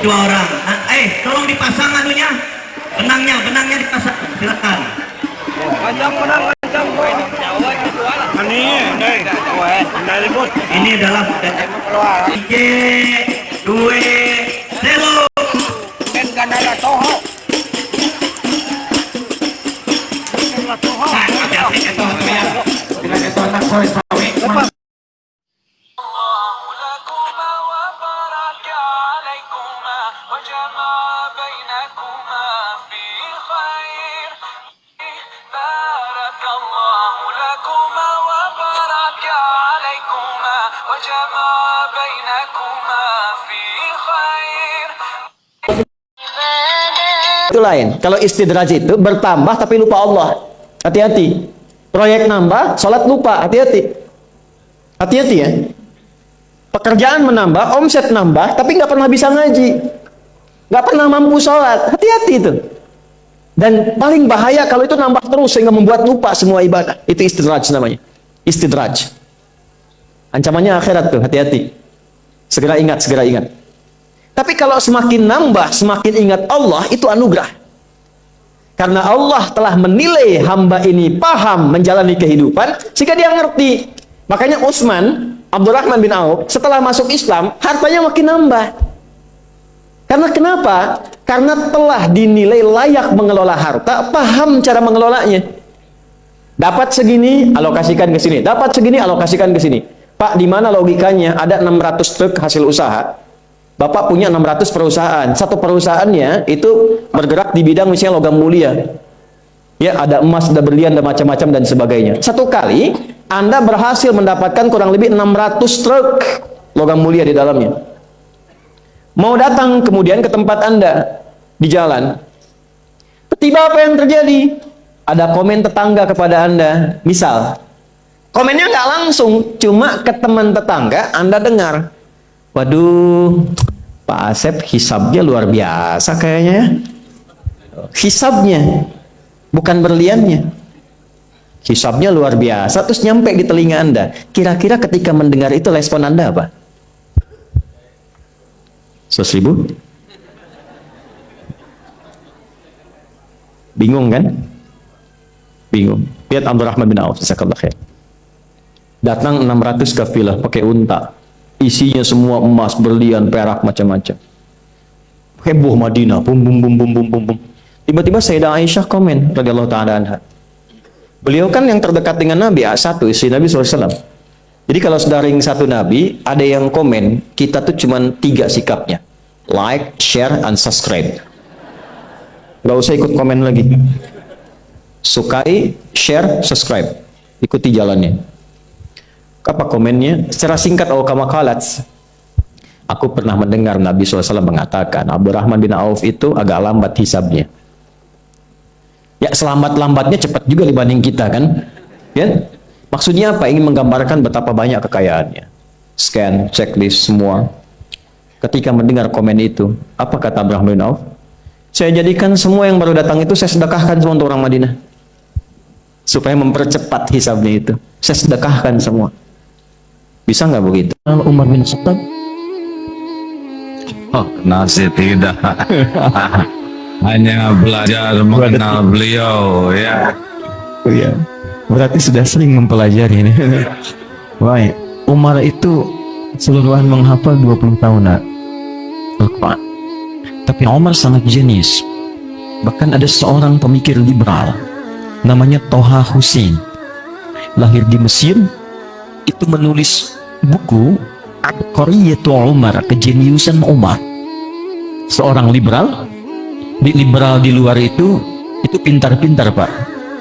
dua orang. Nah, tolong dipasang anunya, benangnya dipasang, silakan. Ini adalah 3, 2, 0. Itu lain. Kalau istidraj itu bertambah tapi lupa Allah. Hati-hati. Proyek nambah, sholat lupa. Hati-hati. Hati-hati ya. Pekerjaan menambah, omset nambah, tapi nggak pernah bisa ngaji. Nggak pernah mampu sholat. Hati-hati itu. Dan paling bahaya kalau itu nambah terus sehingga membuat lupa semua ibadah. Itu istidraj namanya. Istidraj. Ancamannya akhirat tuh. Hati-hati. Segera ingat, segera ingat. Tapi kalau semakin nambah, semakin ingat Allah, itu anugerah. Karena Allah telah menilai hamba ini paham menjalani kehidupan, sehingga dia ngerti. Makanya Utsman, Abdurrahman bin Auf, setelah masuk Islam, hartanya makin nambah. Karena kenapa? Karena telah dinilai layak mengelola harta, paham cara mengelolanya. Dapat segini, alokasikan ke sini. Dapat segini, alokasikan ke sini. Pak, di mana logikanya ada 600 truk hasil usaha? Bapak punya 600 perusahaan. Satu perusahaannya itu bergerak di bidang misalnya logam mulia. Ya, ada emas, ada berlian, ada macam-macam dan sebagainya. Satu kali Anda berhasil mendapatkan kurang lebih 600 truk logam mulia di dalamnya. Mau datang kemudian ke tempat Anda di jalan. Tiba apa yang terjadi? Ada komen tetangga kepada Anda. Misal, komennya nggak langsung, cuma ke teman tetangga Anda dengar. Waduh, Pak Asep hisabnya luar biasa kayaknya. Hisabnya, bukan berliannya. Hisabnya luar biasa, terus nyampe di telinga Anda. Kira-kira ketika mendengar itu respon Anda apa? 100.000? Bingung kan? Bingung. Lihat Abdurrahman bin Auf, jazakallahu khair. Datang 600 kafilah pakai unta. Isinya semua emas, berlian, perak, macam-macam. Heboh Madinah, bum bum bum bum bum bum bum. Tiba-tiba Sayyidah Aisyah komen radhiyallahu taala anha. Beliau kan yang terdekat dengan Nabi, satu istri Nabi SAW. Jadi kalau sudah ring satu Nabi, ada yang komen, kita tuh cuman 3 sikapnya. Like, share, and subscribe. Gak usah ikut komen lagi. Sukai, share, subscribe. Ikuti jalannya. Apa komennya? Secara singkat, kama qalat, aku pernah mendengar Nabi SAW mengatakan Abdurrahman bin Auf itu agak lambat hisabnya. Ya, selambat-lambatnya cepat juga dibanding kita kan? Ya? Maksudnya apa? Ingin menggambarkan betapa banyak kekayaannya. Scan, checklist, semua. Ketika mendengar komen itu, apa kata Abdurrahman bin Auf? Saya jadikan semua yang baru datang itu saya sedekahkan semua untuk orang Madinah. Supaya mempercepat hisabnya itu. Saya sedekahkan semua. Bisa nggak begitu? Umar bin Khattab? Oh, nasi tidak. Hanya belajar mengenal beliau, ya. Oh, ya. Berarti sudah sering mempelajari ini. Wah, Umar itu seluruhan menghafal 20 tahun Al-Quran. Tapi Umar sangat jenius. Bahkan ada seorang pemikir liberal namanya Toha Hussein, lahir di Mesir, itu menulis buku Abqariyatu Umar, kejeniusan Umar. Seorang liberal, di luar itu pintar-pintar Pak,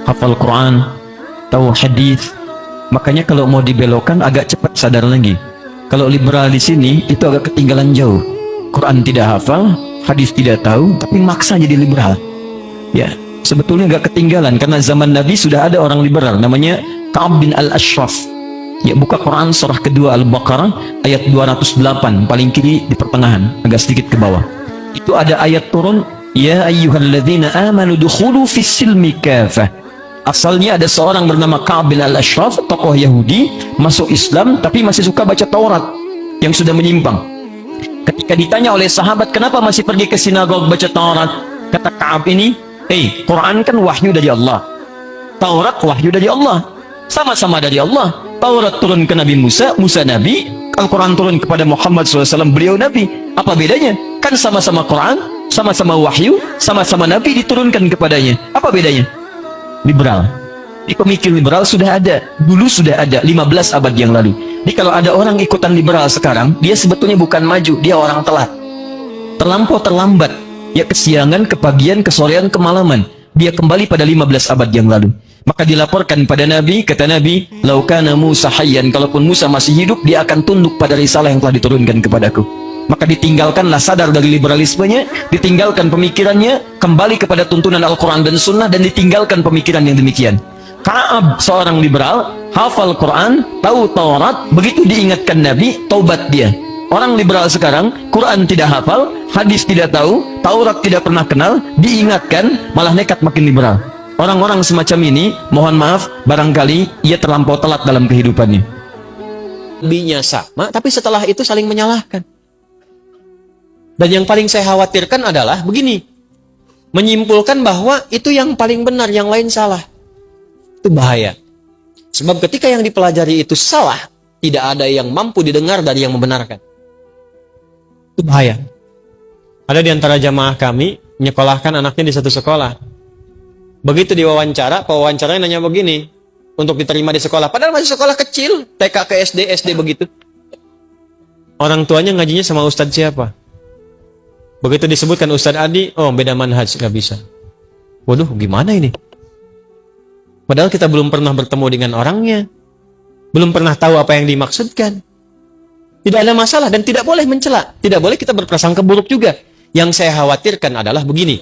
hafal Quran, tahu hadis. Makanya kalau mau dibelokkan agak cepat sadar lagi. Kalau liberal di sini itu agak ketinggalan jauh. Quran tidak hafal, hadis tidak tahu, tapi maksa jadi liberal. Ya, sebetulnya agak ketinggalan karena zaman Nabi sudah ada orang liberal namanya Ka'ab bin Al-Ashraf. Ya, buka Quran surah kedua Al-Baqarah ayat 208, paling kiri di pertengahan, agak sedikit ke bawah. Itu ada ayat turun, ya ayyuhalladzina amanu dukhulu fis silmi kafah. Asalnya ada seorang bernama Ka'ab bin Al-Ashraf, tokoh Yahudi, masuk Islam tapi masih suka baca Taurat yang sudah menyimpang. Ketika ditanya oleh sahabat, kenapa masih pergi ke sinagog baca Taurat? Kata Ka'ab ini, Quran kan wahyu dari Allah. Taurat wahyu dari Allah. Sama-sama dari Allah. Taurat turun ke Nabi Musa, Musa Nabi. Al-Quran turun kepada Muhammad SAW, beliau Nabi. Apa bedanya? Kan sama-sama Quran, sama-sama wahyu, sama-sama Nabi diturunkan kepadanya. Apa bedanya? Liberal. Di pemikir liberal sudah ada. Dulu sudah ada, 15 abad yang lalu. Jadi kalau ada orang ikutan liberal sekarang, dia sebetulnya bukan maju, dia orang telat. Terlampau terlambat. Ya kesiangan, kepagian, kesorean, kemalaman. Dia kembali pada 15 abad yang lalu. Maka dilaporkan pada Nabi, kata Nabi, laukana Musa hayyan, kalaupun Musa masih hidup, dia akan tunduk pada risalah yang telah diturunkan kepadaku. Maka ditinggalkanlah, sadar dari liberalismenya, ditinggalkan pemikirannya, kembali kepada tuntunan Al-Quran dan Sunnah, dan ditinggalkan pemikiran yang demikian. Ka'ab seorang liberal, hafal Quran, tahu Taurat, begitu diingatkan Nabi, taubat dia. Orang liberal sekarang, Quran tidak hafal, hadis tidak tahu, Taurat tidak pernah kenal, diingatkan, malah nekat makin liberal. Orang-orang semacam ini, mohon maaf, barangkali ia terlampau telat dalam kehidupannya. Nabinya sama, tapi setelah itu saling menyalahkan. Dan yang paling saya khawatirkan adalah begini, menyimpulkan bahwa itu yang paling benar, yang lain salah. Itu bahaya. Sebab ketika yang dipelajari itu salah, tidak ada yang mampu didengar dari yang membenarkan. Itu bahaya. Ada di antara jamaah kami menyekolahkan anaknya di satu sekolah. Begitu diwawancara, pewawancaranya nanya begini, untuk diterima di sekolah. Padahal masih sekolah kecil, TK ke SD, SD begitu. Orang tuanya ngajinya sama ustadz siapa? Begitu disebutkan Ustadz Adi, oh beda manhaj, nggak bisa. Waduh, gimana ini? Padahal kita belum pernah bertemu dengan orangnya. Belum pernah tahu apa yang dimaksudkan. Tidak ada masalah dan tidak boleh mencela. Tidak boleh kita berprasangka buruk juga. Yang saya khawatirkan adalah begini.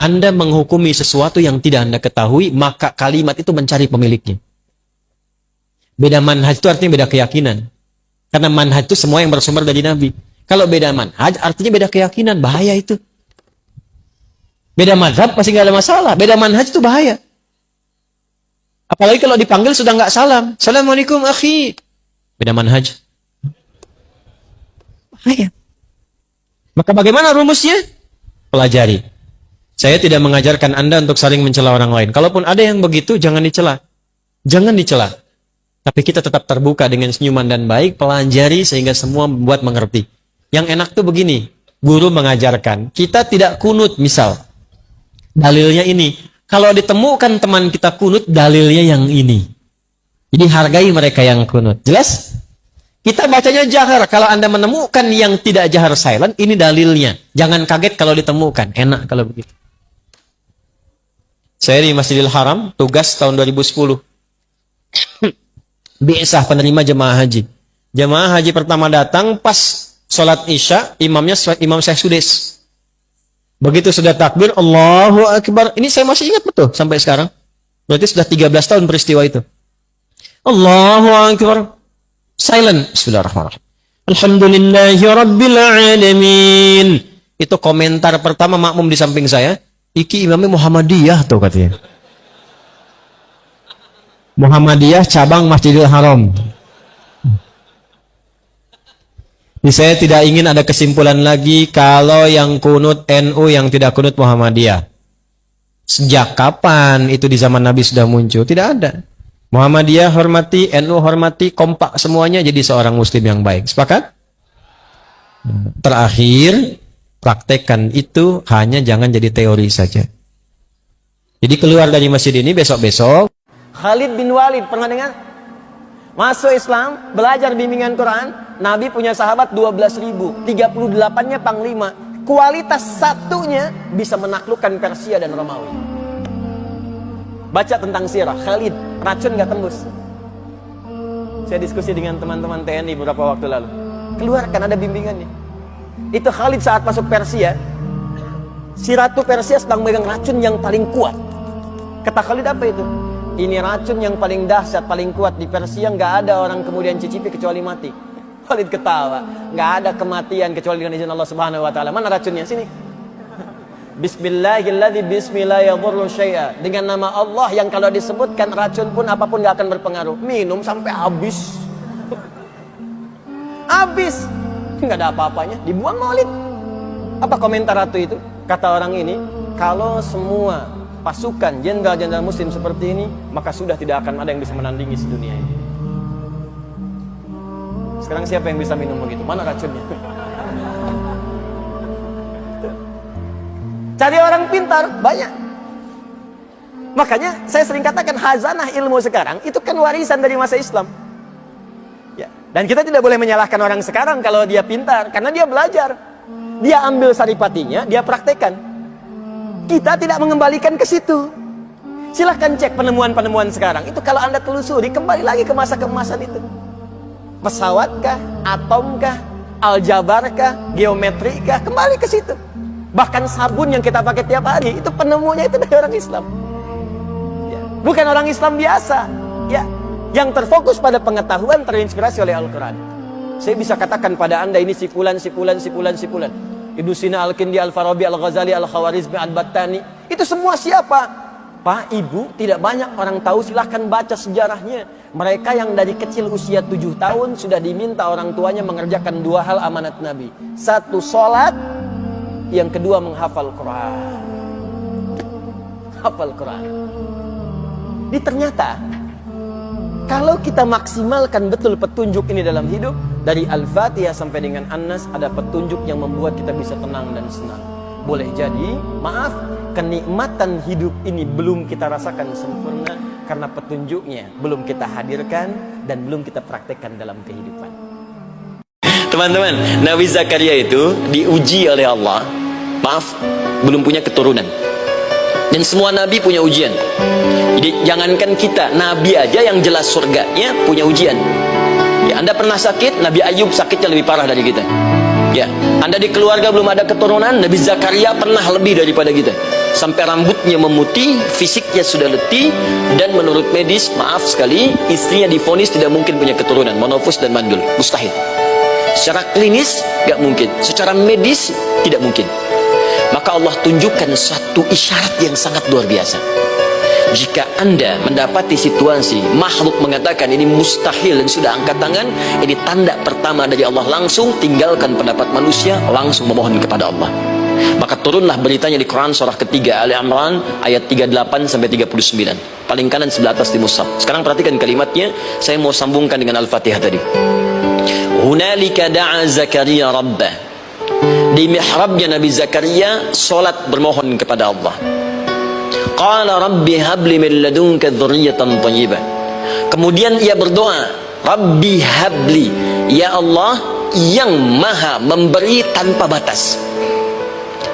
Anda menghukumi sesuatu yang tidak Anda ketahui, maka kalimat itu mencari pemiliknya. Beda manhaj itu artinya beda keyakinan. Karena manhaj itu semua yang bersumber dari Nabi. Kalau beda manhaj artinya beda keyakinan, bahaya itu. Beda mazhab pasti nggak ada masalah. Beda manhaj itu bahaya. Apalagi kalau dipanggil sudah nggak salam. Assalamualaikum akhi. Beda manhaj. Bahaya. Maka bagaimana rumusnya? Pelajari. Saya tidak mengajarkan Anda untuk saling mencela orang lain. Kalaupun ada yang begitu, jangan dicela. Jangan dicela. Tapi kita tetap terbuka dengan senyuman dan baik, pelajari sehingga semua membuat mengerti. Yang enak tuh begini, guru mengajarkan, kita tidak kunut misal. Dalilnya ini. Kalau ditemukan teman kita kunut, dalilnya yang ini. Jadi hargai mereka yang kunut. Jelas? Kita bacanya jahar. Kalau Anda menemukan yang tidak jahar silent, ini dalilnya. Jangan kaget kalau ditemukan. Enak kalau begitu. Saya di Masjidil Haram, tugas tahun 2010. Bi'sah penerima jemaah haji. Jemaah haji pertama datang pas sholat isya, imamnya Imam Syekh Sudes. Begitu sudah takbir, Allahu Akbar. Ini saya masih ingat betul sampai sekarang. Berarti sudah 13 tahun peristiwa itu. Allahu Akbar. Silent. Bismillahirrahmanirrahim. Alhamdulillahi Rabbil Alamin. Itu komentar pertama makmum di samping saya. Iki imamnya Muhammadiyah tuh katanya. Muhammadiyah cabang Masjidil Haram. Jadi saya tidak ingin ada kesimpulan lagi kalau yang kunut NU, yang tidak kunut Muhammadiyah. Sejak kapan itu di zaman Nabi sudah muncul? Tidak ada. Muhammadiyah hormati, NU hormati, kompak semuanya jadi seorang muslim yang baik. Sepakat? Terakhir, praktekkan itu, hanya jangan jadi teori saja. Jadi keluar dari masjid ini besok-besok. Khalid bin Walid, pernah dengar? Masuk Islam, belajar bimbingan Quran, Nabi punya sahabat 12.000, 38-nya panglima. Kualitas satunya bisa menaklukkan Persia dan Romawi. Baca tentang sirah, Khalid, racun nggak tembus. Saya diskusi dengan teman-teman TNI beberapa waktu lalu. Keluarkan, ada bimbingannya. Itu Khalid saat masuk Persia, si Ratu Persia sedang megang racun yang paling kuat. Kata Khalid, apa itu? Ini racun yang paling dahsyat, paling kuat. Di Persia nggak ada orang kemudian cicipi kecuali mati. Khalid ketawa. Nggak ada kematian kecuali dengan izin Allah Subhanahu Wa Taala. Mana racunnya? Sini. Bismillahirrahmanirrahim. Bismillahirrahmanirrahim. Dengan nama Allah yang kalau disebutkan racun pun apapun nggak akan berpengaruh. Minum sampai habis. Habis. Nggak ada apa-apanya, dibuang maulid. Apa komentar Ratu itu? Kata orang ini, kalau semua pasukan jenderal-jenderal muslim seperti ini, maka sudah tidak akan ada yang bisa menandingi sedunia ini. Sekarang siapa yang bisa minum begitu? Mana racunnya? Cari orang pintar, banyak. Makanya saya sering katakan hazanah ilmu sekarang itu kan warisan dari masa Islam. Ya. Dan kita tidak boleh menyalahkan orang sekarang kalau dia pintar, karena dia belajar. Dia ambil saripatinya, dia praktekkan. Kita tidak mengembalikan ke situ. Silahkan cek penemuan-penemuan sekarang. Itu kalau Anda telusuri, kembali lagi ke masa keemasan itu. Pesawat-kah, atom-kah, aljabar-kah, geometri-kah, kembali ke situ. Bahkan sabun yang kita pakai tiap hari, itu penemunya itu dari orang Islam. Ya. Bukan orang Islam biasa. Ya. Yang terfokus pada pengetahuan, terinspirasi oleh Al-Quran. Saya bisa katakan pada Anda ini sipulan. Ibnu Sina, Al-Kindi, Al-Farabi, Al-Ghazali, Al-Khawarizmi, Al-Battani. Itu semua siapa? Pak, Ibu, tidak banyak orang tahu, silahkan baca sejarahnya. Mereka yang dari kecil usia 7 tahun sudah diminta orang tuanya mengerjakan 2 hal amanat Nabi. 1, sholat. Yang kedua, menghafal Quran. Hafal Quran. Ini ternyata kalau kita maksimalkan betul petunjuk ini dalam hidup, dari Al-Fatihah sampai dengan An-Nas, ada petunjuk yang membuat kita bisa tenang dan senang. Boleh jadi, maaf, kenikmatan hidup ini belum kita rasakan sempurna karena petunjuknya belum kita hadirkan dan belum kita praktekkan dalam kehidupan. Teman-teman, Nabi Zakaria itu diuji oleh Allah. Maaf, belum punya keturunan. Dan semua nabi punya ujian. Jadi jangankan kita, nabi aja yang jelas surganya punya ujian. Ya, Anda pernah sakit, Nabi Ayub sakitnya lebih parah dari kita. Ya, Anda di keluarga belum ada keturunan, Nabi Zakaria pernah lebih daripada kita. Sampai rambutnya memutih, fisiknya sudah letih, dan menurut medis, maaf sekali, istrinya divonis tidak mungkin punya keturunan, monofus dan mandul, mustahil. Secara klinis, gak mungkin. Secara medis, tidak mungkin. Maka Allah tunjukkan satu isyarat yang sangat luar biasa. Jika Anda mendapati situasi makhluk mengatakan ini mustahil dan sudah angkat tangan, ini tanda pertama dari Allah, langsung tinggalkan pendapat manusia, langsung memohon kepada Allah. Maka turunlah beritanya di Quran surah ketiga Ali Imran ayat 38 sampai 39. Paling kanan sebelah atas di mushaf. Sekarang perhatikan kalimatnya, saya mau sambungkan dengan Al-Fatihah tadi. Hunalika da'a Zakaria rabbah. Di mihrabnya Nabi Zakaria salat bermohon kepada Allah. Qala rabbi habli min ladunka dzurriyyatan thayyibah. Kemudian ia berdoa, Rabbi habli, ya Allah yang maha memberi tanpa batas.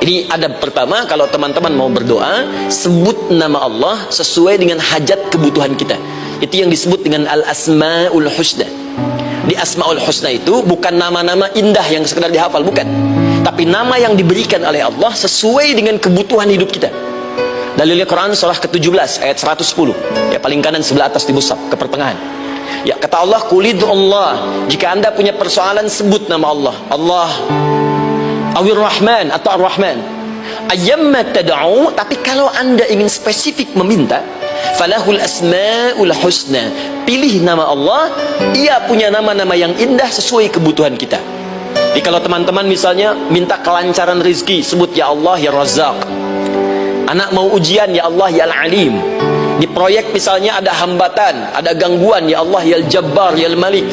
Ini adab pertama, kalau teman-teman mau berdoa, sebut nama Allah sesuai dengan hajat kebutuhan kita. Itu yang disebut dengan al-asma'ul husna. Di asma'ul husna itu bukan nama-nama indah yang sekedar dihafal, bukan. Tapi nama yang diberikan oleh Allah sesuai dengan kebutuhan hidup kita. Dalilnya Quran surah ke-17 ayat 110. Ya, paling kanan sebelah atas di mushaf, ke pertengahan. Ya, kata Allah, Qulid Allah. Jika Anda punya persoalan, sebut nama Allah. Allah Awir Rahman atau Ar-Rahman. Ayyamma tad'u, tapi kalau Anda ingin spesifik meminta, falahul asmaul husna. Pilih nama Allah, ia punya nama-nama yang indah sesuai kebutuhan kita. Jadi kalau teman-teman misalnya minta kelancaran rezeki, sebut ya Allah ya Razzaq. Anak mau ujian, ya Allah ya Al-Alim. Di proyek misalnya ada hambatan, ada gangguan, ya Allah ya Al-Jabbar ya Al-Malik.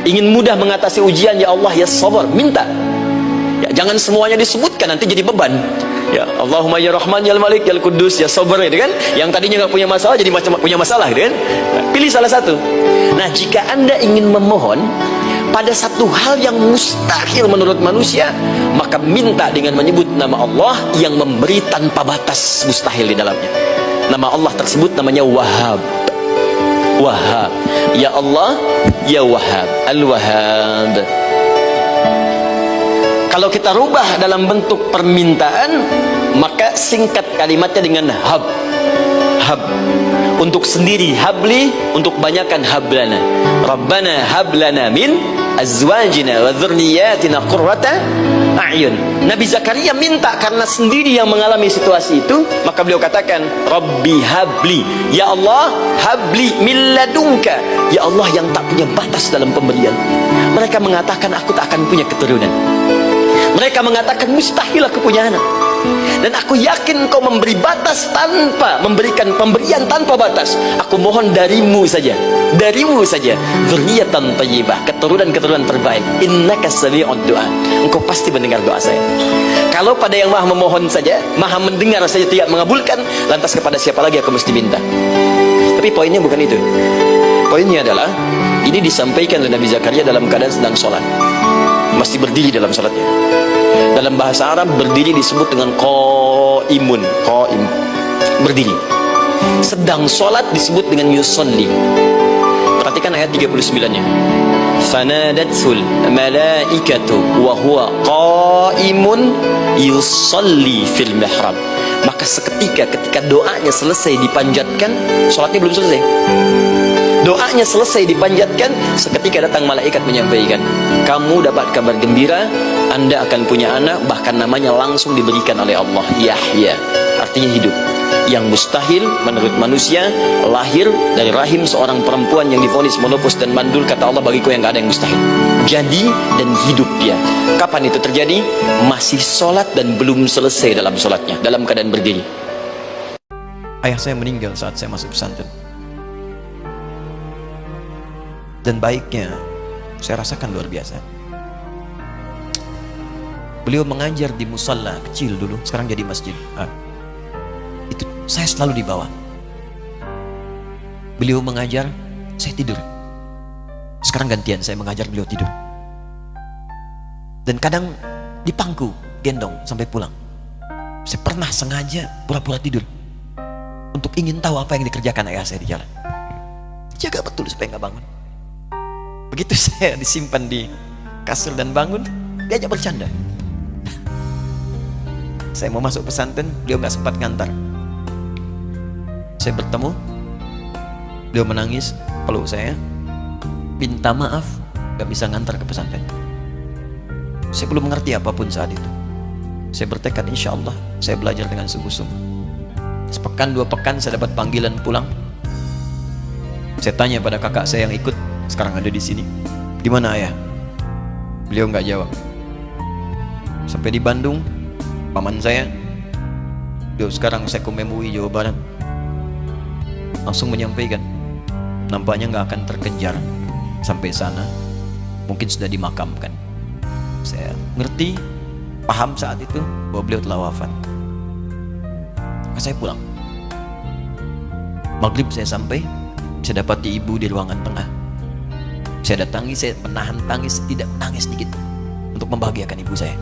Ingin mudah mengatasi ujian, ya Allah ya Sabar. Minta. Ya, jangan semuanya disebutkan, nanti jadi beban. Ya Allahumma ya Rahman ya Al-Malik ya Al-Quddus ya Sabar, gitu kan. Yang tadinya nggak punya masalah jadi macam punya masalah, gitu kan. Nah, pilih salah satu. Nah, jika Anda ingin memohon pada satu hal yang mustahil menurut manusia, maka minta dengan menyebut nama Allah yang memberi tanpa batas, mustahil di dalamnya. Nama Allah tersebut namanya Wahhab. Wahhab. Ya Allah ya Wahhab, Al-Wahhab. Kalau kita rubah dalam bentuk permintaan, maka singkat kalimatnya dengan hab. Hab. Untuk sendiri habli, untuk banyakkan hablana. Rabbana hablana min azwajina wa dzurriyyatina qurrata a'yun. Nabi Zakaria minta karena sendiri yang mengalami situasi itu, maka beliau katakan, Rabbi habli, ya Allah, habli min ladunka, ya Allah yang tak punya batas dalam pemberian. Mereka mengatakan aku tak akan punya keturunan. Mereka mengatakan mustahil aku punya anak. Dan aku yakin kau memberi batas tanpa memberikan pemberian tanpa batas. Aku mohon darimu saja, darimu saja, dzurriyyatan thayyibah, keturunan-keturunan terbaik. Innaka sami'ud du'a, engkau pasti mendengar doa saya. Kalau pada yang maha memohon saja, maha mendengar saja tidak mengabulkan, lantas kepada siapa lagi aku mesti minta? Tapi poinnya bukan itu. Poinnya adalah ini disampaikan oleh Nabi Zakaria dalam keadaan sedang sholat, masih berdiri dalam sholatnya. Dalam bahasa Arab berdiri disebut dengan qaimun, qaim, berdiri. Sedang sholat disebut dengan yusalli. Perhatikan ayat 39-nya. Fanadatul malaikatu wa huwa qaimun yusalli fil mihrab. Maka seketika ketika doanya selesai dipanjatkan, sholatnya belum selesai. Doanya selesai dipanjatkan, seketika datang malaikat menyampaikan, kamu dapat kabar gembira, Anda akan punya anak, bahkan namanya langsung diberikan oleh Allah, Yahya, artinya hidup. Yang mustahil menurut manusia, lahir dari rahim seorang perempuan yang divonis menopause dan mandul, kata Allah, bagiku yang gak ada yang mustahil. Jadi dan hidup dia. Kapan itu terjadi? Masih sholat dan belum selesai dalam sholatnya, dalam keadaan berdiri. Ayah saya meninggal saat saya masuk pesantren. Dan baiknya saya rasakan luar biasa. Beliau mengajar di musalla kecil dulu, sekarang jadi masjid. Itu saya selalu di bawah. Beliau mengajar, saya tidur. Sekarang gantian saya mengajar, beliau tidur. Dan kadang di pangku gendong sampai pulang. Saya pernah sengaja pura-pura tidur untuk ingin tahu apa yang dikerjakan ayah saya di jalan. Jaga betul supaya nggak bangun. Begitu saya disimpan di kasur dan bangun, diajak bercanda. Saya mau masuk pesantren, beliau nggak sempat ngantar. Saya bertemu, beliau menangis, peluk saya, minta maaf, nggak bisa ngantar ke pesantren. Saya belum mengerti apapun saat itu. Saya bertekad, insya Allah saya belajar dengan sungguh-sungguh. Sepekan, 2 pekan saya dapat panggilan pulang. Saya tanya pada kakak saya yang ikut, sekarang ada di sini, gimana ayah? Beliau nggak jawab. Sampai di Bandung, paman saya, beliau sekarang Sekom MUI Jawa Barat, langsung menyampaikan, nampaknya nggak akan terkejar sampai sana, mungkin sudah dimakamkan. Saya ngerti, paham saat itu bahwa beliau telah wafat. Maka saya pulang. Maghrib saya sampai, saya dapati ibu di ruangan tengah. Saya datangi, saya menahan tangis, tidak menangis sedikit untuk membahagiakan ibu saya.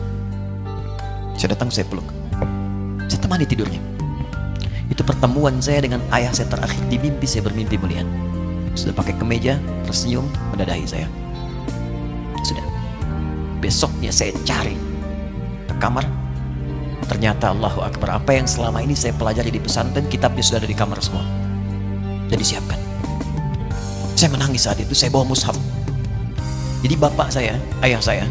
Saya datang, saya peluk, saya temani tidurnya. Itu pertemuan saya dengan ayah saya terakhir di mimpi. Saya bermimpi melihat sudah pakai kemeja, tersenyum, mendadahi saya. Sudah. Besoknya saya cari ke kamar. Ternyata Allahu Akbar, apa yang selama ini saya pelajari di pesantren, kitabnya sudah ada di kamar semua, sudah disiapkan. Saya menangis saat itu, saya bawa mushaf. Jadi bapak saya, ayah saya,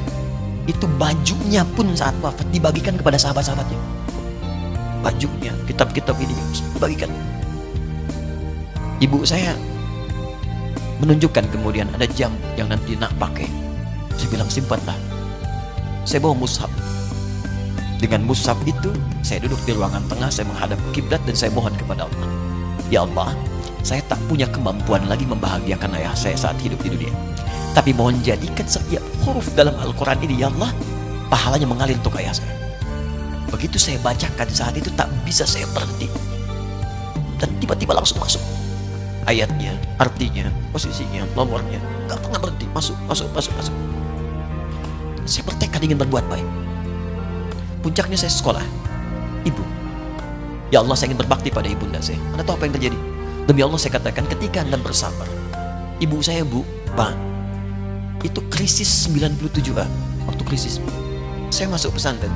itu bajunya pun saat wafat dibagikan kepada sahabat-sahabatnya. Bajunya, kitab-kitab ini dibagikan. Ibu saya menunjukkan kemudian ada jam yang nanti nak pakai. Saya bilang, simpanlah. Saya bawa mushaf. Dengan mushaf itu, saya duduk di ruangan tengah, saya menghadap kiblat dan saya mohon kepada Allah. Ya Allah, saya tak punya kemampuan lagi membahagiakan ayah saya saat hidup di dunia. Tapi mohon jadikan setiap huruf dalam Al-Quran ini, ya Allah, pahalanya mengalir untuk ayah saya. Begitu saya bacakan saat itu, tak bisa saya berhenti. Dan tiba-tiba langsung masuk ayatnya, artinya, posisinya, nomornya. Gak pernah berhenti, masuk. Saya bertekad ingin berbuat baik. Puncaknya saya sekolah. Ibu, ya Allah, saya ingin berbakti pada ibunda saya. Anda tahu apa yang terjadi? Demi Allah saya katakan, ketika Anda bersabar. Ibu saya, Bu, Pak, itu krisis 97A. Waktu krisis, saya masuk pesantren.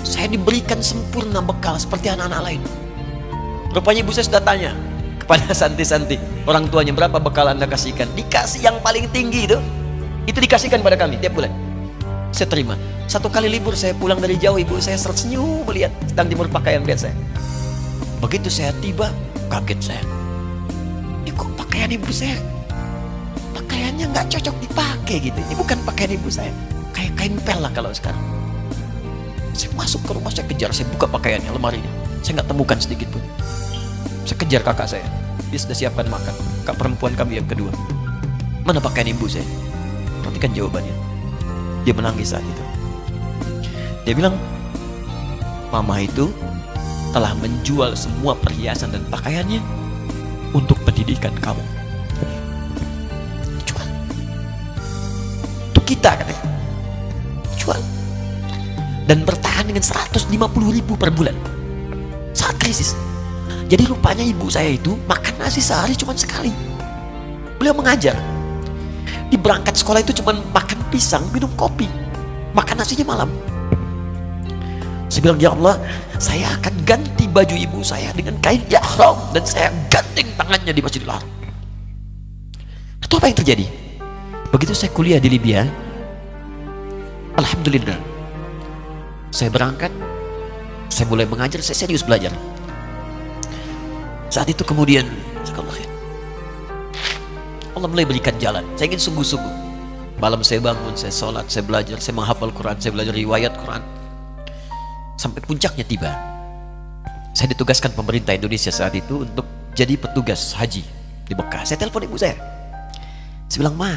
Saya diberikan sempurna bekal seperti anak-anak lain. Rupanya ibu saya sudah tanya kepada santi-santi, orang tuanya, berapa bekal Anda kasihkan? Dikasih yang paling tinggi itu. Itu dikasihkan pada kami tiap bulan. Saya terima. Satu kali libur saya pulang dari jauh, ibu saya tersenyum melihat sedang jemur pakaian lihat saya. Begitu saya tiba, kaget saya. Ini kok pakaian ibu saya? Pakaiannya nggak cocok dipakai gitu. Ini bukan pakaian ibu saya. Kayak kain pel lah kalau sekarang. Saya masuk ke rumah, saya kejar, saya buka pakaiannya, lemarinya. Saya nggak temukan sedikit pun. Saya kejar kakak saya. Dia sudah siapkan makan. Kak perempuan kami yang kedua. Mana pakaian ibu saya? Perhatikan jawabannya. Dia menangis saat itu. Dia bilang, mama itu telah menjual semua perhiasan dan pakaiannya untuk pendidikan kamu. Jual. Untuk kita katanya. Jual. Dan bertahan dengan 150.000 per bulan. Saat krisis. Jadi rupanya ibu saya itu makan nasi sehari cuma sekali. Beliau mengajar. Di berangkat sekolah itu cuma makan pisang, minum kopi. Makan nasinya malam. Saya bilang, ya Allah, saya akan ganti baju ibu saya dengan kain ihram dan saya gandeng tangannya di Masjidil Haram. Itu apa yang terjadi? Begitu saya kuliah di Libya, alhamdulillah, saya berangkat, saya mulai mengajar, saya serius belajar. Saat itu kemudian Allah mulai berikan jalan. Saya ingin sungguh-sungguh. Malam saya bangun, saya sholat, saya belajar, saya menghafal Quran, saya belajar riwayat Quran. Sampai puncaknya tiba. Saya ditugaskan pemerintah Indonesia saat itu untuk jadi petugas haji di Mekah. Saya telepon ibu saya. Saya bilang, Ma,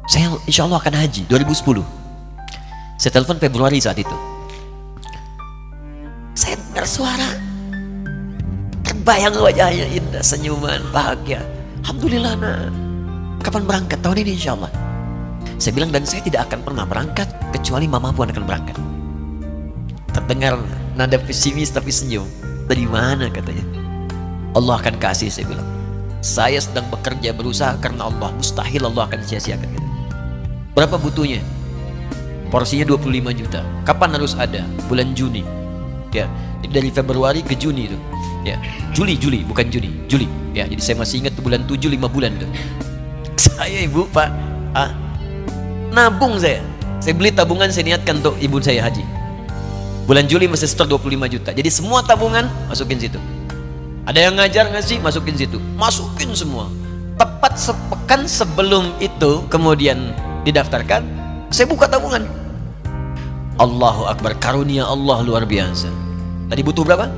saya insya Allah akan haji 2010. Saya telepon Februari saat itu. Saya dengar suara, terbayang wajahnya indah, senyuman, bahagia. Alhamdulillah, nak. Kapan berangkat? Tahun ini insya Allah. Saya bilang, dan saya tidak akan pernah berangkat kecuali mama pun akan berangkat. Terdengar nada pesimis tapi senyum. Dari mana katanya? Allah akan kasih, saya bilang. Saya sedang bekerja berusaha karena Allah. Mustahil Allah akan sia-siakan. Berapa butuhnya? Porsinya 25 juta. Kapan harus ada? Bulan Juni. Ya, dari Februari ke Juni itu. Ya, Juli bukan Juni, Juli. Ya, jadi saya masih ingat bulan 7, 5 bulan itu. Saya ibu, Pak, nabung saya. Saya beli tabungan, saya niatkan untuk ibu saya haji. Bulan Juli masih setor 25 juta. Jadi semua tabungan masukin situ. Ada yang ngajar ngasih, masukin situ. Masukin semua. Tepat sepekan sebelum itu kemudian didaftarkan, saya buka tabungan. Allahu Akbar, karunia Allah luar biasa. Tadi butuh berapa?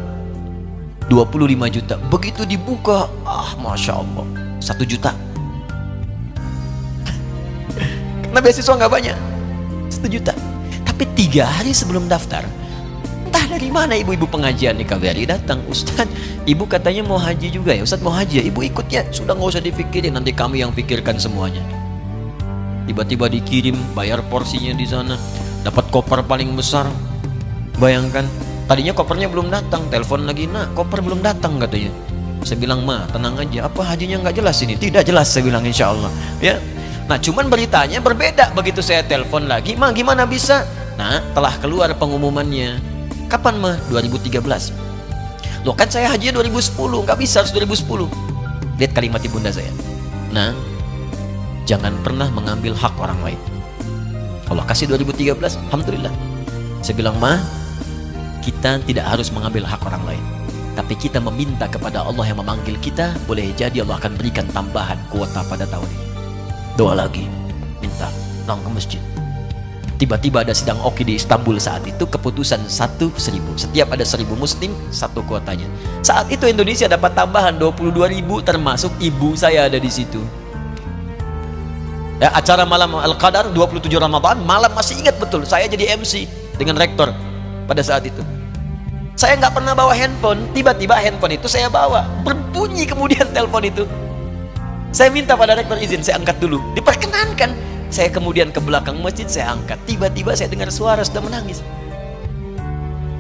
25 juta. Begitu dibuka, Masya Allah, 1 juta. Karena beasiswa nggak banyak, 1 juta. Tapi 3 hari sebelum daftar, entah dari mana ibu-ibu pengajian di KBRI datang. Ustaz, ibu katanya mau haji juga ya? Ustaz mau haji ya? Ibu ikut ya? Sudah nggak usah dipikirin, nanti kami yang pikirkan semuanya. Tiba-tiba dikirim, bayar porsinya di sana, dapat koper paling besar. Bayangkan, tadinya kopernya belum datang, telepon lagi, nak koper belum datang katanya. Saya bilang, Ma, tenang aja, apa hajinya nggak jelas ini? Tidak jelas, saya bilang, insya Allah. Ya. Nah, cuman beritanya berbeda. Begitu saya telepon lagi, Ma, gimana bisa? Nah, telah keluar pengumumannya. Kapan, Ma? 2013. Loh, kan saya hajinya 2010, nggak bisa, harus 2010. Lihat kalimat ibunda saya. Nah, jangan pernah mengambil hak orang lain. Allah kasih 2013, alhamdulillah. Saya bilang, Ma, kita tidak harus mengambil hak orang lain, tapi kita meminta kepada Allah yang memanggil kita. Boleh jadi Allah akan berikan tambahan kuota pada tahun ini. Doa lagi, minta, datang ke masjid. Tiba-tiba ada sidang Oki di Istanbul saat itu, keputusan 1.000. Setiap ada 1.000 muslim, 1 kuotanya. Saat itu Indonesia dapat tambahan 22.000, termasuk ibu saya ada di situ. Ya, acara malam Al-Qadar 27 Ramadan, malam masih ingat betul, saya jadi MC dengan rektor pada saat itu. Saya nggak pernah bawa handphone, tiba-tiba handphone itu saya bawa, berbunyi kemudian telepon itu. Saya minta pada rektor izin, saya angkat dulu, diperkenankan. Saya kemudian ke belakang masjid, saya angkat. Tiba-tiba saya dengar suara sudah menangis.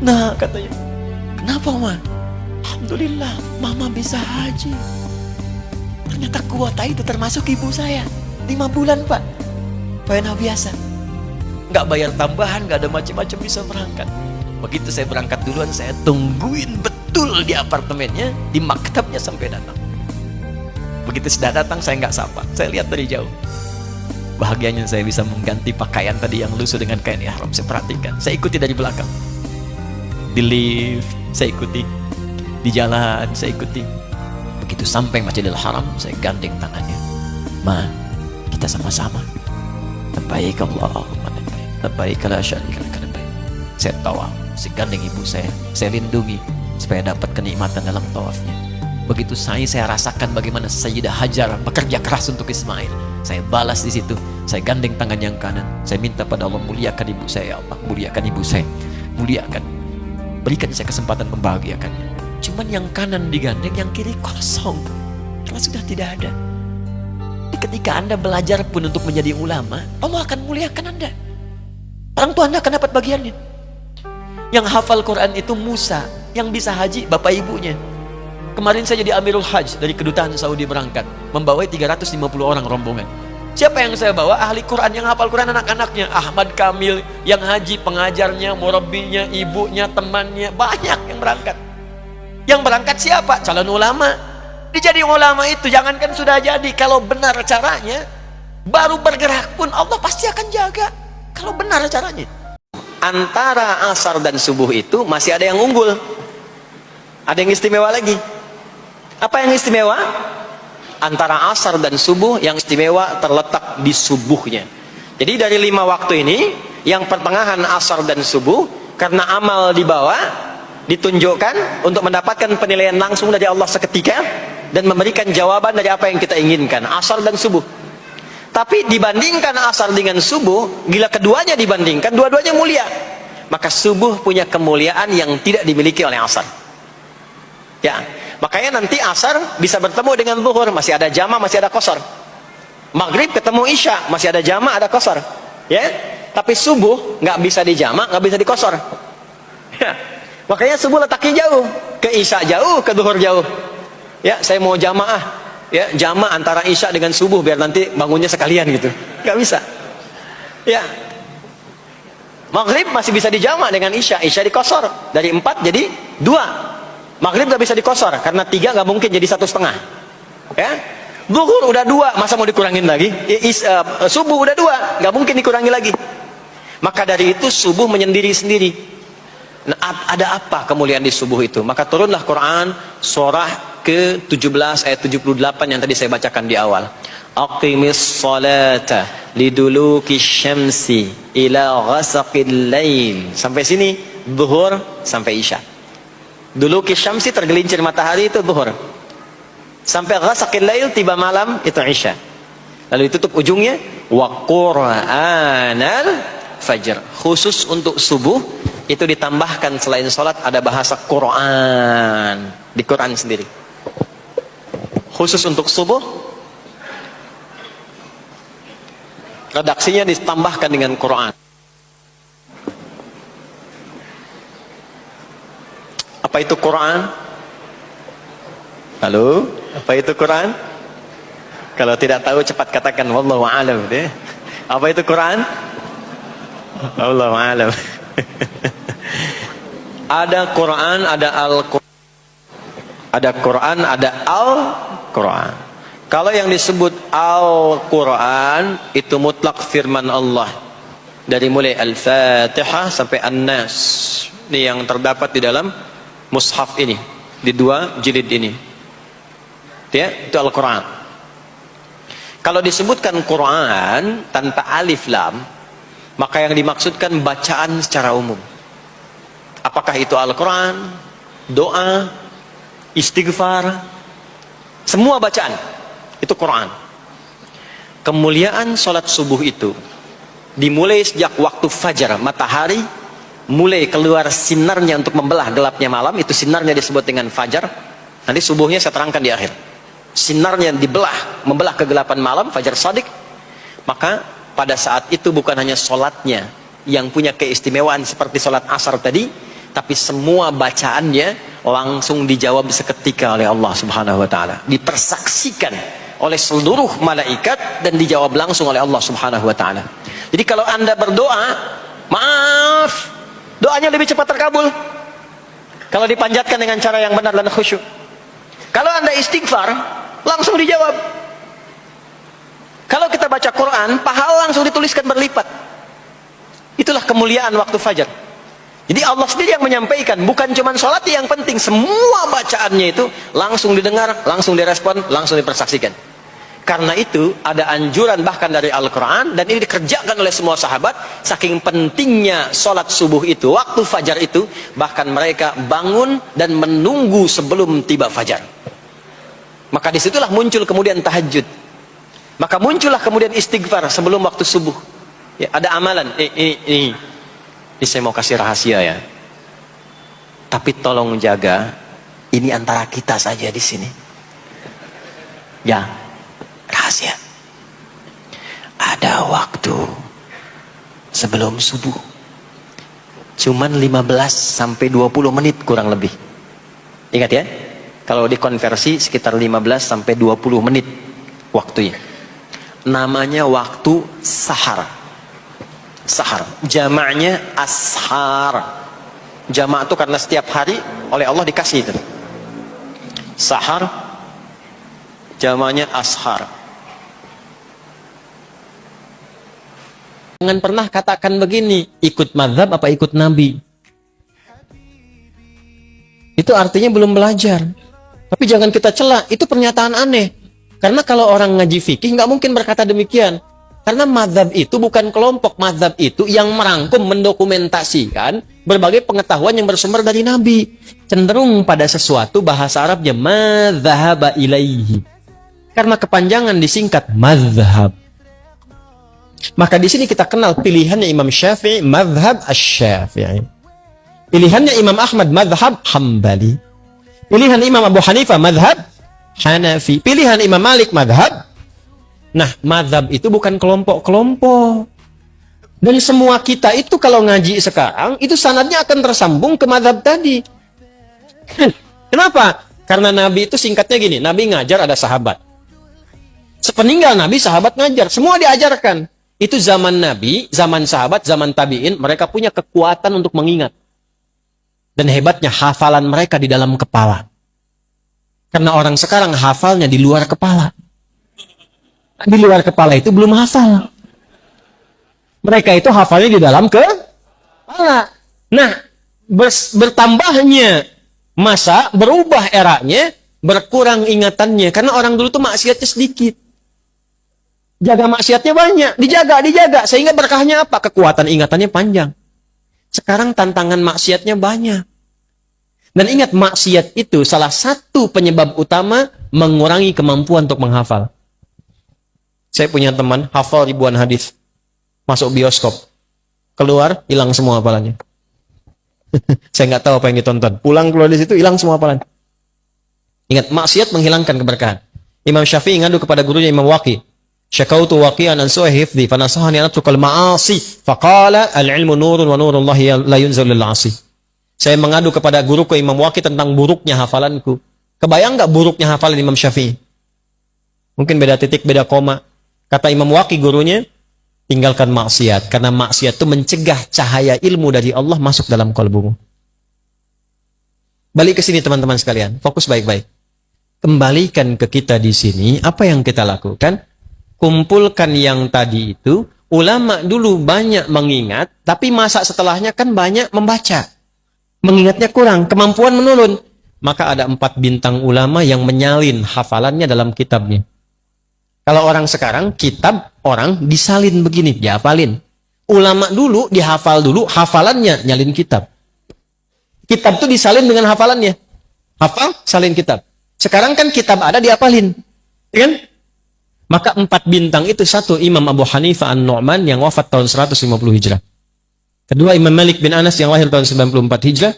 Nah, katanya, kenapa, Ma? Alhamdulillah, Mama bisa haji. Ternyata kuota itu termasuk ibu saya. 5 bulan, Pak. Pena biasa. Nggak bayar tambahan, nggak ada macam-macam, bisa berangkat. Begitu saya berangkat duluan, saya tungguin betul di apartemennya, di maktabnya sampai datang. Begitu sudah datang, saya nggak sapa, saya lihat dari jauh. Bahagianya saya bisa mengganti pakaian tadi yang lusuh dengan kain ihram. Saya perhatikan, saya ikuti dari belakang. Di lift, saya ikuti. Di jalan, saya ikuti. Begitu sampai Masjidil Haram, saya gandeng tangannya. Ma, kita sama-sama. Labbaik Allahumma labbaik. Labbaik la syarika lak labbaik. Saya tawaf, saya gandeng ibu saya lindungi supaya dapat kenikmatan dalam tawafnya. Begitu saya rasakan bagaimana Sayyidah Hajar bekerja keras untuk Ismail. Saya balas di situ. Saya gandeng tangan yang kanan. Saya minta pada Allah, muliakan ibu saya, ya Allah, muliakan ibu saya, muliakan, berikan saya kesempatan membahagiakannya. Cuman yang kanan digandeng, yang kiri kosong, karena sudah tidak ada. Jadi ketika Anda belajar pun untuk menjadi ulama, Allah akan muliakan Anda. Orang tua Anda akan dapat bagiannya. Yang hafal Quran itu Musa, yang bisa haji bapak ibunya. Kemarin saya jadi Amirul Hajj dari kedutaan Saudi berangkat, membawa 350 orang rombongan. Siapa yang saya bawa? Ahli Quran, yang hafal Quran anak-anaknya. Ahmad Kamil, yang haji, pengajarnya, murabbinya, ibunya, temannya, banyak yang berangkat. Yang berangkat siapa? Calon ulama. Dijadi ulama itu, jangankan sudah jadi, kalau benar caranya, baru bergerak pun Allah pasti akan jaga. Kalau benar caranya. Antara asar dan subuh itu masih ada yang unggul. Ada yang istimewa lagi. Apa yang istimewa? Antara asar dan subuh, yang istimewa terletak di subuhnya. Jadi dari 5 waktu ini, yang pertengahan asar dan subuh, karena amal di bawah ditunjukkan untuk mendapatkan penilaian langsung dari Allah seketika dan memberikan jawaban dari apa yang kita inginkan, asar dan subuh. Tapi dibandingkan asar dengan subuh, bila keduanya dibandingkan, dua-duanya mulia. Maka subuh punya kemuliaan yang tidak dimiliki oleh asar. Ya, makanya nanti asar bisa bertemu dengan zuhur, masih ada jama, masih ada qasar. Maghrib ketemu isya, masih ada jama, ada qasar. Ya, tapi subuh nggak bisa di jama, nggak bisa di qasar. Ya, makanya subuh letaknya jauh, ke isya jauh, ke zuhur jauh. Ya, saya mau jamaah, ya jama antara isya dengan subuh biar nanti bangunnya sekalian gitu, nggak bisa. Ya, maghrib masih bisa di jama dengan isya, isya di qasar, dari 4 jadi 2. Maghrib gak bisa dikosor, karena 3 gak mungkin jadi 1,5. Ya, zuhur udah 2, masa mau dikurangin lagi? Subuh udah 2, gak mungkin dikurangi lagi. Maka dari itu subuh menyendiri sendiri. Nah, ada apa kemuliaan di subuh itu? Maka turunlah Quran surah ke-17 ayat 78 yang tadi saya bacakan di awal. Aqimis salata liduluki syamsi ila ghasaqil lail. Sampai sini zuhur sampai isya. Dulu kisyamsi, tergelincir matahari, itu zuhur. Sampai ghasaqil lail, tiba malam, itu isya. Lalu ditutup ujungnya wa qur'anal fajr. Khusus untuk subuh itu ditambahkan selain salat ada bahasa Quran di Quran sendiri. Khusus untuk subuh redaksinya ditambahkan dengan Quran. Apa itu Quran? Halo, apa itu Quran? Kalau tidak tahu cepat katakan wallahu a'lam deh. Apa itu Quran? Wallahu a'lam. Ada Quran, ada Al-Quran. Ada Quran, ada Al-Quran. Kalau yang disebut Al-Quran itu mutlak firman Allah. Dari mulai Al-Fatihah sampai An-Nas. Ini yang terdapat di dalam mushaf ini, di 2 jilid ini. Ya, itu Al-Quran. Kalau disebutkan Quran tanpa alif lam, maka yang dimaksudkan bacaan secara umum. Apakah itu Al-Quran, doa, istighfar, semua bacaan itu Quran. Kemuliaan sholat subuh itu dimulai sejak waktu fajar, matahari mulai keluar sinarnya untuk membelah gelapnya malam, itu sinarnya disebut dengan fajar. Nanti subuhnya saya terangkan di akhir. Sinarnya dibelah, membelah kegelapan malam, fajar shadiq. Maka pada saat itu bukan hanya sholatnya yang punya keistimewaan seperti sholat asar tadi, tapi semua bacaannya langsung dijawab seketika oleh Allah Subhanahu wa ta'ala, dipersaksikan oleh seluruh malaikat dan dijawab langsung oleh Allah Subhanahu wa ta'ala. Jadi kalau Anda berdoa, maaf, doanya lebih cepat terkabul kalau dipanjatkan dengan cara yang benar dan khusyuk. Kalau Anda istighfar, langsung dijawab. Kalau kita baca Quran, pahala langsung dituliskan berlipat. Itulah kemuliaan waktu fajar. Jadi Allah sendiri yang menyampaikan, bukan cuma sholat yang penting, semua bacaannya itu langsung didengar, langsung direspon, langsung dipersaksikan. Karena itu ada anjuran bahkan dari Al-Quran, dan ini dikerjakan oleh semua sahabat, saking pentingnya sholat subuh itu, waktu fajar itu, bahkan mereka bangun dan menunggu sebelum tiba fajar. Maka disitulah muncul kemudian tahajud. Maka muncullah kemudian istighfar sebelum waktu subuh. Ya, ada amalan, ini saya mau kasih rahasia ya. Tapi tolong jaga, ini antara kita saja di sini. Ya, rahasia. Ada waktu sebelum subuh. Cuman 15 sampai 20 menit kurang lebih. Ingat ya, kalau dikonversi sekitar 15 sampai 20 menit waktunya. Namanya waktu sahar. Sahar, jamaknya ashar. Jamak itu karena setiap hari oleh Allah dikasih itu. Sahar, jamaknya ashar. Jangan pernah katakan begini, ikut mazhab apa ikut Nabi. Itu artinya belum belajar. Tapi jangan kita cela, itu pernyataan aneh. Karena kalau orang ngaji fikih nggak mungkin berkata demikian. Karena mazhab itu bukan kelompok, mazhab itu yang merangkum, mendokumentasikan berbagai pengetahuan yang bersumber dari Nabi. Cenderung pada sesuatu bahasa Arabnya madzhaba ilaihi. Karena kepanjangan disingkat mazhab. Maka di sini kita kenal pilihannya Imam Syafi'i, mazhab asy-Syafi'i. Pilihannya Imam Ahmad, mazhab Hambali. Pilihan Imam Abu Hanifah, mazhab Hanafi. Pilihan Imam Malik, mazhab. Nah, mazhab itu bukan kelompok-kelompok. Dan semua kita itu kalau ngaji sekarang, itu sanadnya akan tersambung ke mazhab tadi. Kenapa? Karena Nabi itu singkatnya gini, Nabi ngajar ada sahabat. Sepeninggal Nabi, sahabat ngajar. Semua diajarkan. Itu zaman Nabi, zaman sahabat, zaman tabi'in, mereka punya kekuatan untuk mengingat. Dan hebatnya hafalan mereka di dalam kepala. Karena orang sekarang hafalnya di luar kepala. Di luar kepala itu belum hafal. Mereka itu hafalnya di dalam kepala. Nah, bertambahnya masa, berubah eranya, berkurang ingatannya. Karena orang dulu tuh maksiatnya sedikit. Jaga maksiatnya banyak. Dijaga. Sehingga berkahnya apa? Kekuatan ingatannya panjang. Sekarang tantangan maksiatnya banyak. Dan ingat, maksiat itu salah satu penyebab utama mengurangi kemampuan untuk menghafal. Saya punya teman, hafal ribuan hadis. Masuk bioskop. Keluar, hilang semua hafalannya. Saya nggak tahu apa yang ditonton. Pulang keluar di situ, hilang semua hafalan. Ingat, maksiat menghilangkan keberkahan. Imam Syafi'i ngadu kepada gurunya Imam Waqi. Syakautu waqi'an an su'i hifdhi, fanasahani an atrukal ma'asi. Faqala, al-ilmu nurun wa nurullahi la yunzal lil 'asi. Saya mengadu kepada guruku Imam Waqi tentang buruknya hafalanku. Kebayang nggak buruknya hafalan Imam Syafi'i? Mungkin beda titik, beda koma. Kata Imam Waqi gurunya, tinggalkan maksiat. Karena maksiat itu mencegah cahaya ilmu dari Allah masuk dalam kalbumu. Balik ke sini teman-teman sekalian. Fokus baik-baik. Kembalikan ke kita di sini. Apa yang kita lakukan? Kumpulkan yang tadi itu. Ulama dulu banyak mengingat. Tapi masa setelahnya kan banyak membaca. Mengingatnya kurang. Kemampuan menurun. Maka ada 4 bintang ulama yang menyalin hafalannya dalam kitabnya. Kalau orang sekarang, kitab orang disalin begini, dihafalin. Ulama dulu, dihafal dulu, hafalannya nyalin kitab. Kitab itu disalin dengan hafalannya. Hafal, salin kitab. Sekarang kan kitab ada, dihafalin. Ya kan? Maka 4 bintang itu, satu Imam Abu Hanifah An-Nu'man yang wafat tahun 150 Hijrah. Kedua Imam Malik bin Anas yang lahir tahun 94 Hijrah.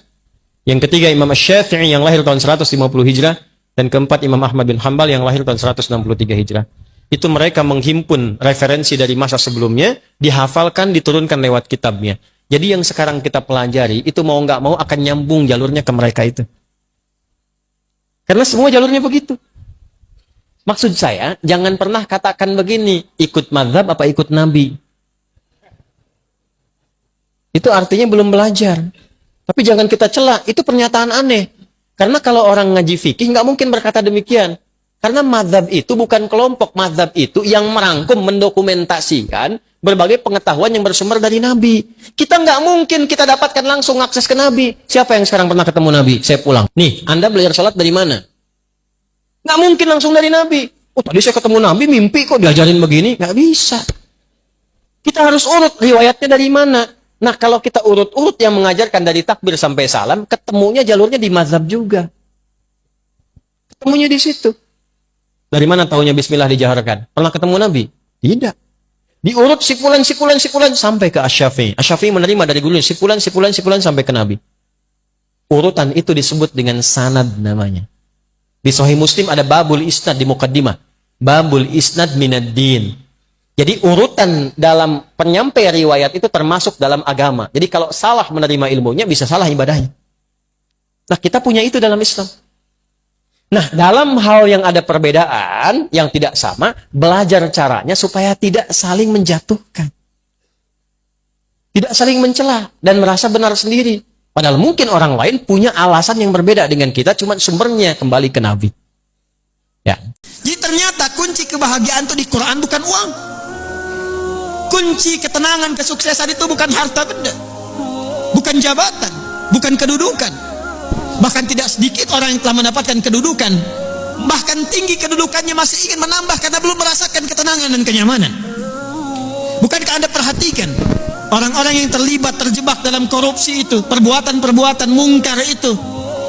Yang ketiga Imam Asy-Syafi'i yang lahir tahun 150 Hijrah. Dan keempat Imam Ahmad bin Hanbal yang lahir tahun 163 Hijrah. Itu mereka menghimpun referensi dari masa sebelumnya, dihafalkan, diturunkan lewat kitabnya. Jadi yang sekarang kita pelajari, itu mau nggak mau akan nyambung jalurnya ke mereka itu. Karena semua jalurnya begitu. Maksud saya, jangan pernah katakan begini, ikut mazhab apa ikut Nabi. Itu artinya belum belajar. Tapi jangan kita cela, itu pernyataan aneh. Karena kalau orang ngaji fikih, nggak mungkin berkata demikian. Karena mazhab itu bukan kelompok. Mazhab itu yang merangkum, mendokumentasikan berbagai pengetahuan yang bersumber dari Nabi. Kita nggak mungkin kita dapatkan langsung akses ke Nabi. Siapa yang sekarang pernah ketemu Nabi? Saya pulang. Nih, Anda belajar sholat dari mana? Nggak mungkin langsung dari Nabi. Oh, tadi saya ketemu Nabi, mimpi kok diajarin begini. Nggak bisa. Kita harus urut riwayatnya dari mana. Nah, kalau kita urut-urut yang mengajarkan dari takbir sampai salam, ketemunya jalurnya di mazhab juga. Ketemunya di situ. Dari mana tahunya bismillah dijaharkan? Pernah ketemu Nabi? Tidak. Diurut sipulan sampai ke Asy-Syafi'i. Asy-Syafi'i menerima dari gurunya sipulan sampai ke Nabi. Urutan itu disebut dengan sanad namanya. Di Sahih Muslim ada babul isnad di muqaddimah. Babul isnad minad din. Jadi urutan dalam penyampai riwayat itu termasuk dalam agama. Jadi kalau salah menerima ilmunya bisa salah ibadahnya. Nah, kita punya itu dalam Islam. Nah, dalam hal yang ada perbedaan, yang tidak sama, belajar caranya supaya tidak saling menjatuhkan. Tidak saling mencela dan merasa benar sendiri. Padahal mungkin orang lain punya alasan yang berbeda dengan kita, cuma sumbernya kembali ke Nabi. Ya. Jadi ternyata kunci kebahagiaan itu di Quran bukan uang. Kunci ketenangan, kesuksesan itu bukan harta benda. Bukan jabatan, bukan kedudukan. Bahkan tidak sedikit orang yang telah mendapatkan kedudukan, bahkan tinggi kedudukannya masih ingin menambah karena belum merasakan ketenangan dan kenyamanan. Bukankah Anda perhatikan orang-orang yang terjebak dalam korupsi itu, perbuatan-perbuatan mungkar itu,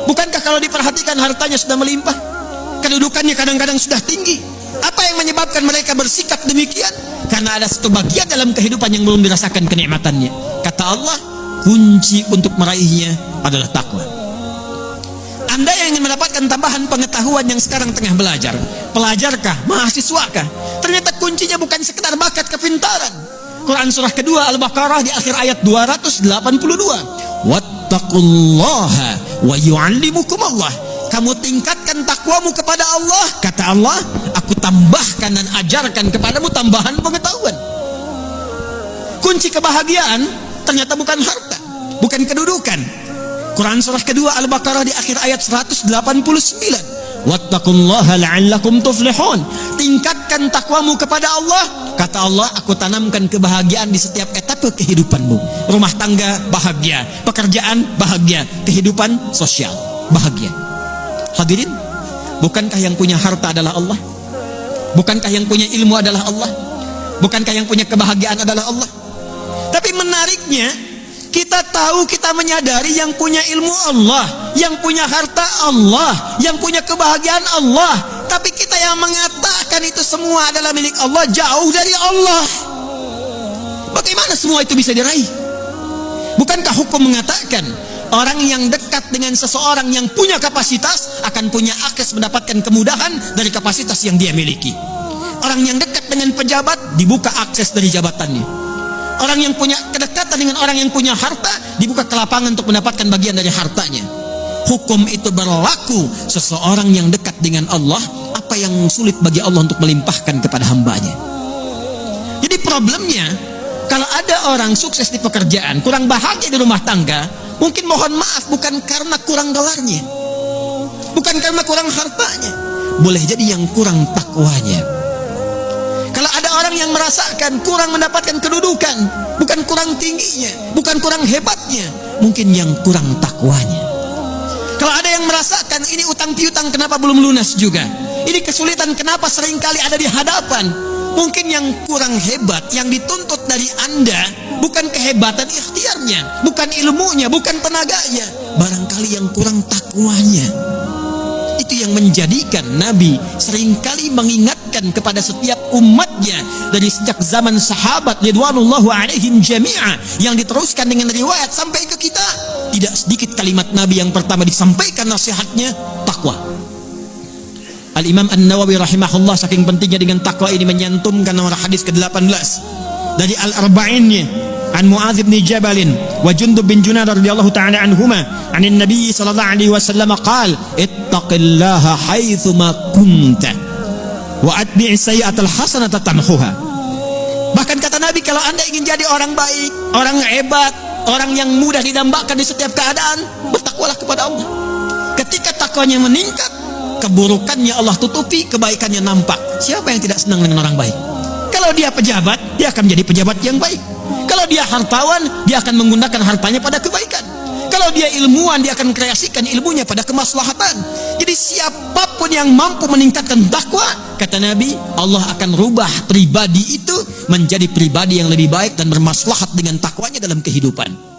bukankah kalau diperhatikan hartanya sudah melimpah, kedudukannya kadang-kadang sudah tinggi? Apa yang menyebabkan mereka bersikap demikian? Karena ada satu bagian dalam kehidupan yang belum dirasakan kenikmatannya. Kata Allah, kunci untuk meraihnya adalah takwa. Anda yang ingin mendapatkan tambahan pengetahuan yang sekarang tengah belajar, pelajarkah, mahasiswakah? Ternyata kuncinya bukan sekedar bakat kepintaran. Quran surah kedua Al-Baqarah di akhir ayat 282. Wattaqullaha wa yu'allimukumullah. Kamu tingkatkan takwamu kepada Allah. Kata Allah, aku tambahkan dan ajarkan kepadamu tambahan pengetahuan. Kunci kebahagiaan ternyata bukan harta, bukan kedudukan. Quran surah kedua Al-Baqarah di akhir ayat 189. Wattaqullaha la'allakum tuflihun. Tingkatkan takwamu kepada Allah. Kata Allah, aku tanamkan kebahagiaan di setiap etape kehidupanmu. Rumah tangga bahagia, pekerjaan bahagia, kehidupan sosial bahagia. Hadirin, bukankah yang punya harta adalah Allah? Bukankah yang punya ilmu adalah Allah? Bukankah yang punya kebahagiaan adalah Allah? Tapi menariknya, kita tahu, kita menyadari yang punya ilmu Allah, yang punya harta Allah, yang punya kebahagiaan Allah. Tapi kita yang mengatakan itu semua adalah milik Allah, jauh dari Allah. Bagaimana semua itu bisa diraih? Bukankah hukum mengatakan orang yang dekat dengan seseorang yang punya kapasitas akan punya akses mendapatkan kemudahan dari kapasitas yang dia miliki. Orang yang dekat dengan pejabat dibuka akses dari jabatannya. Orang yang punya kedekatan dengan orang yang punya harta dibuka kelapangan untuk mendapatkan bagian dari hartanya. Hukum itu berlaku seseorang yang dekat dengan Allah, apa yang sulit bagi Allah untuk melimpahkan kepada hambanya. Jadi problemnya, kalau ada orang sukses di pekerjaan, kurang bahagia di rumah tangga, mungkin mohon maaf bukan karena kurang dolarnya, bukan karena kurang hartanya, boleh jadi yang kurang takwanya. Kalau ada orang yang merasakan kurang mendapatkan kedudukan, bukan kurang tingginya, bukan kurang hebatnya, mungkin yang kurang takwanya. Kalau ada yang merasakan ini utang piutang kenapa belum lunas juga, ini kesulitan kenapa seringkali ada di hadapan, mungkin yang kurang hebat, yang dituntut dari Anda bukan kehebatan ikhtiarnya, bukan ilmunya, bukan tenaganya, barangkali yang kurang takwanya. Itu yang menjadikan Nabi seringkali mengingatkan kepada setiap umatnya dari sejak zaman sahabat ridwanullahu alaihim jami'a yang diteruskan dengan riwayat sampai ke kita. Tidak sedikit kalimat Nabi yang pertama disampaikan nasihatnya takwa. Al-Imam An-Nawawi rahimahullah saking pentingnya dengan takwa ini menyantumkan nomor hadis ke-18 dari Al-Arba'innya an Mu'adz bin Jabal wa Jundub bin Junadah radhiyallahu ta'ala anhuma anin Nabi sallallahu alaihi wasallam qala ittaqillaha haitsu ma kunta wa atbi' sayyi'atal hasanata tamhuha. Bahkan kata Nabi, kalau Anda ingin jadi orang baik, orang hebat, orang yang mudah didambakan di setiap keadaan, bertakwalah kepada Allah. Ketika takwanya meningkat, keburukannya Allah tutupi, kebaikannya nampak. Siapa yang tidak senang dengan orang baik? Kalau dia pejabat, dia akan menjadi pejabat yang baik. Kalau dia hartawan, dia akan menggunakan hartanya pada kebaikan. Kalau dia ilmuwan, dia akan kreasikan ilmunya pada kemaslahatan. Jadi siapapun yang mampu meningkatkan takwa, kata Nabi, Allah akan rubah pribadi itu menjadi pribadi yang lebih baik dan bermaslahat dengan takwanya dalam kehidupan.